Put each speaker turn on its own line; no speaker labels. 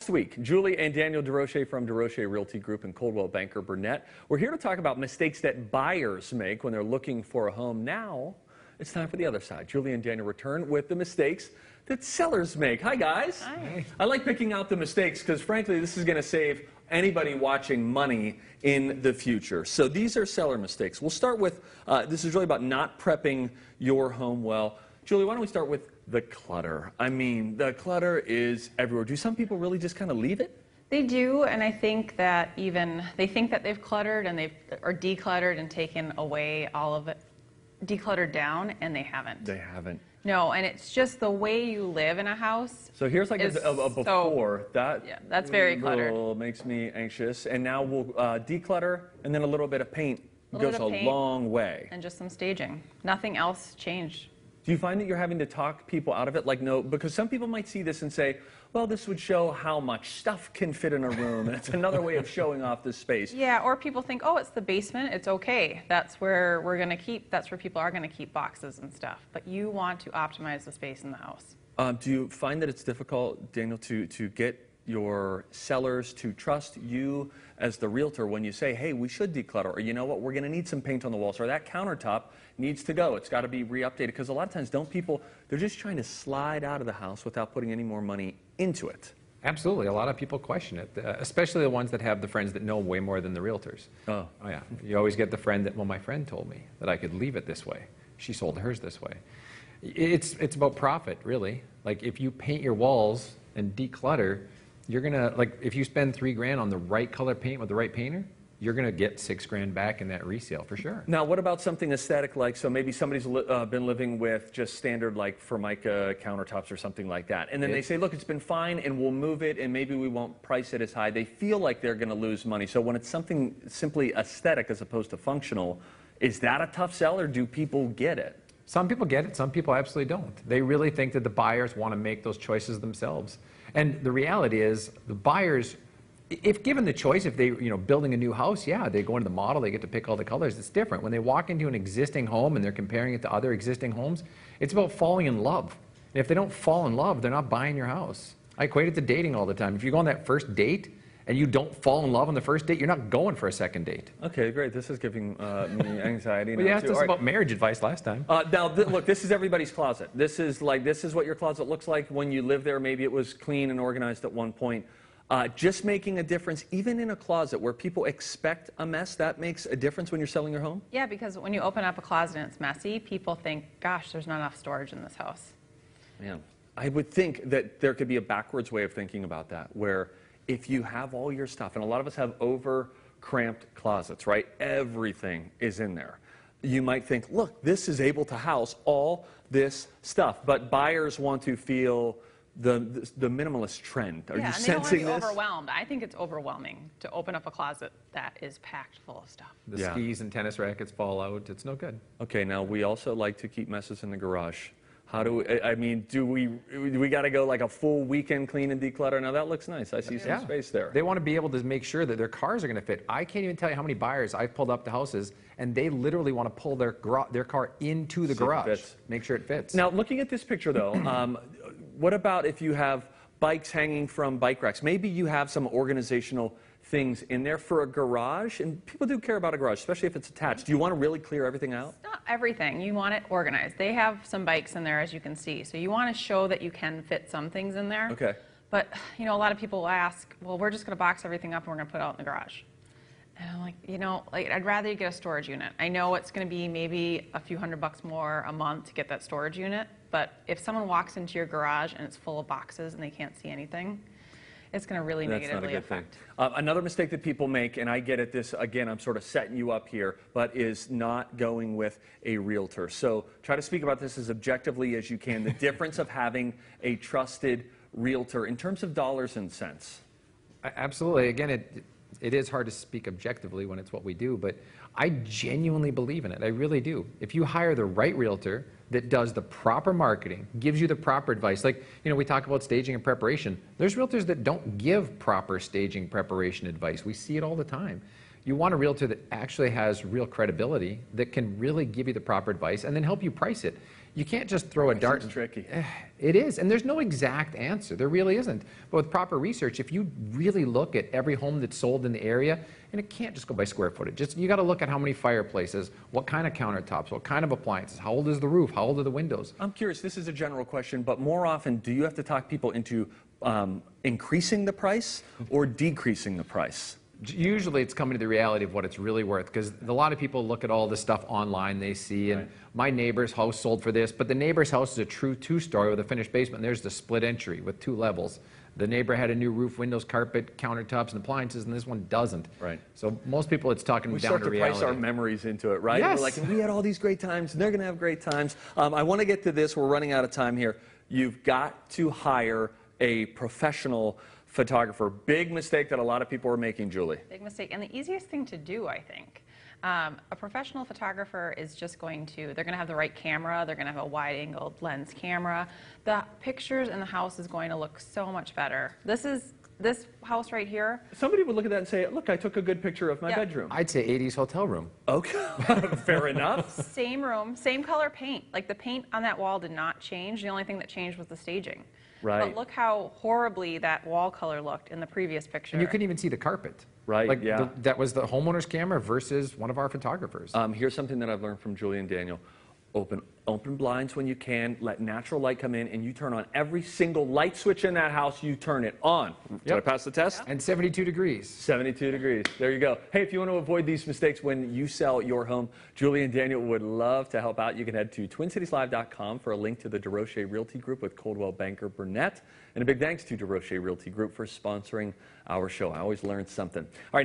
Last week, Julie and Daniel DeRoche from DeRoche Realty Group and Coldwell Banker Burnett. We're here to talk about mistakes that buyers make when they're looking for a home. Now, it's time for the other side. Julie and Daniel return with the mistakes that sellers make. Hi, guys.
Hi.
I like picking out the mistakes because, frankly, this is going to save anybody watching money in the future. So these are seller mistakes. We'll start with, this is really about not prepping your home well. Julie, why don't we start with the clutter? I mean, the clutter is everywhere. Do some people really just kind of leave it?
They do, and I think that they think that they've cluttered and or decluttered and taken away all of it, decluttered down, and they haven't.
They haven't.
No, and it's just the way you live in a house.
So here's like a before.
Yeah, that's very cluttered.
Makes me anxious. And now we'll declutter, and then a little bit of paint goes a long way.
And just some staging. Nothing else changed.
Do you find that you're having to talk people out of it? Like, no, because some people might see this and say, well, this would show how much stuff can fit in a room, and it's another way of showing off this space.
Yeah, or people think, oh, it's the basement, it's okay. That's where that's where people are going to keep boxes and stuff. But you want to optimize the space in the house.
Do you find that it's difficult, Daniel, to get your sellers to trust you as the realtor when you say, hey, we should declutter, or you know what, we're going to need some paint on the walls, or that countertop needs to go. It's got to be re-updated. Because a lot of times, they're just trying to slide out of the house without putting any more money into it.
Absolutely. A lot of people question it, especially the ones that have the friends that know way more than the realtors.
Oh
yeah. You always get the friend that, well, my friend told me that I could leave it this way. She sold hers this way. It's about profit, really. Like, if you paint your walls and declutter, you're going to, like, if you spend $3,000 on the right color paint with the right painter, you're going to get $6,000 back in that resale for sure.
Now, what about something aesthetic, like, so maybe somebody's been living with just standard, like, Formica countertops or something like that, and then they say, look, it's been fine, and we'll move it, and maybe we won't price it as high. They feel like they're going to lose money. So when it's something simply aesthetic as opposed to functional, is that a tough sell, or do people get it?
Some people get it, some people absolutely don't. They really think that the buyers want to make those choices themselves. And the reality is, the buyers, if given the choice, if they, building a new house, yeah, they go into the model, they get to pick all the colors. It's different. When they walk into an existing home and they're comparing it to other existing homes, it's about falling in love. And if they don't fall in love, they're not buying your house. I equate it to dating all the time. If you go on that first date and you don't fall in love on the first date, you're not going for a second date.
Okay, great. This is giving me anxiety.
Well, you asked us about marriage advice last time.
Now, look, this is everybody's closet. This is what your closet looks like when you live there. Maybe it was clean and organized at one point. Just making a difference, even in a closet where people expect a mess, that makes a difference when you're selling your home?
Yeah, because when you open up a closet and it's messy, people think, gosh, there's not enough storage in this house.
Yeah. I would think that there could be a backwards way of thinking about that, where if you have all your stuff, and a lot of us have over-cramped closets, right? Everything is in there. You might think, look, this is able to house all this stuff, but buyers want to feel the minimalist trend. Are you sensing this?
Yeah, and they don't want to be overwhelmed. I think it's overwhelming to open up a closet that is packed full of stuff.
The skis and tennis rackets fall out. It's no good.
Okay, now we also like to keep messes in the garage. How do we, I mean, do we got to go like a full weekend clean and declutter? Now that looks nice. I see some space there.
They want to be able to make sure that their cars are going to fit. I can't even tell you how many buyers I've pulled up to houses, and they literally want to pull their car into the garage, make sure it fits.
Now, looking at this picture, though, what about if you have bikes hanging from bike racks? Maybe you have some organizational things in there for a garage, and people do care about a garage, especially if it's attached. Do you want to really clear everything out?
Not everything. You want it organized. They have some bikes in there, as you can see, so you want to show that you can fit some things in there.
Okay.
But, a lot of people will ask, well, we're just going to box everything up and we're going to put it out in the garage. And I'm like, I'd rather you get a storage unit. I know it's going to be maybe a few $100 more a month to get that storage unit, but if someone walks into your garage and it's full of boxes and they can't see anything, it's going to really negatively affect.
Another mistake that people make, and I get at this, again, I'm sort of setting you up here, but is not going with a realtor. So try to speak about this as objectively as you can, the difference of having a trusted realtor in terms of dollars and cents.
Absolutely. Again, it is hard to speak objectively when it's what we do, but I genuinely believe in it. I really do. If you hire the right realtor that does the proper marketing, gives you the proper advice, like, we talk about staging and preparation. There's realtors that don't give proper staging preparation advice. We see it all the time. You want a realtor that actually has real credibility, that can really give you the proper advice and then help you price it. You can't just throw a dart.
Seems tricky.
It is, and there's no exact answer. There really isn't. But with proper research, if you really look at every home that's sold in the area, and it can't just go by square footage. You got to look at how many fireplaces, what kind of countertops, what kind of appliances, how old is the roof, how old are the windows.
I'm curious, this is a general question, but more often, do you have to talk people into increasing the price or decreasing the price?
Usually it's coming to the reality of what it's really worth, because a lot of people look at all this stuff online they see, and
Right.
my neighbor's house sold for this, but the neighbor's house is a true two-story with a finished basement, and there's the split entry with 2 levels. The neighbor had a new roof, windows, carpet, countertops, and appliances, and this one doesn't.
Right.
So most people, it's talking
We
down
start
to
to
reality.
price our memories into it, right?
Yes.
We're like, and we had all these great times, and they're going to have great times. I want to get to this. We're running out of time here. You've got to hire a professional photographer. Big mistake that a lot of people are making, Julie.
Big mistake, and the easiest thing to do, I think. A professional photographer is just going to, they're going to have the right camera, they're going to have a wide-angled lens camera. The pictures in the house is going to look so much better. This house right here,
Somebody would look at that and say, look, I took a good picture of my
Yeah.
bedroom.
I'd say 80s hotel room.
Okay, fair enough.
same room, same color paint. Like the paint on that wall did not change. The only thing that changed was the staging.
Right.
But look how horribly that wall color looked in the previous picture.
And you couldn't even see the carpet.
Right,
Like
yeah.
that was the homeowner's camera versus one of our photographers.
Here's something that I've learned from Julie and Daniel. Open blinds when you can, let natural light come in, and you turn on every single light switch in that house, you turn it on. Did I
Yep.
pass the test?
And 72 degrees.
72 degrees. There you go. Hey, if you want to avoid these mistakes when you sell your home, Julie and Daniel would love to help out. You can head to TwinCitiesLive.com for a link to the DeRoche Realty Group with Coldwell Banker Burnett. And a big thanks to DeRoche Realty Group for sponsoring our show. I always learn something. All right.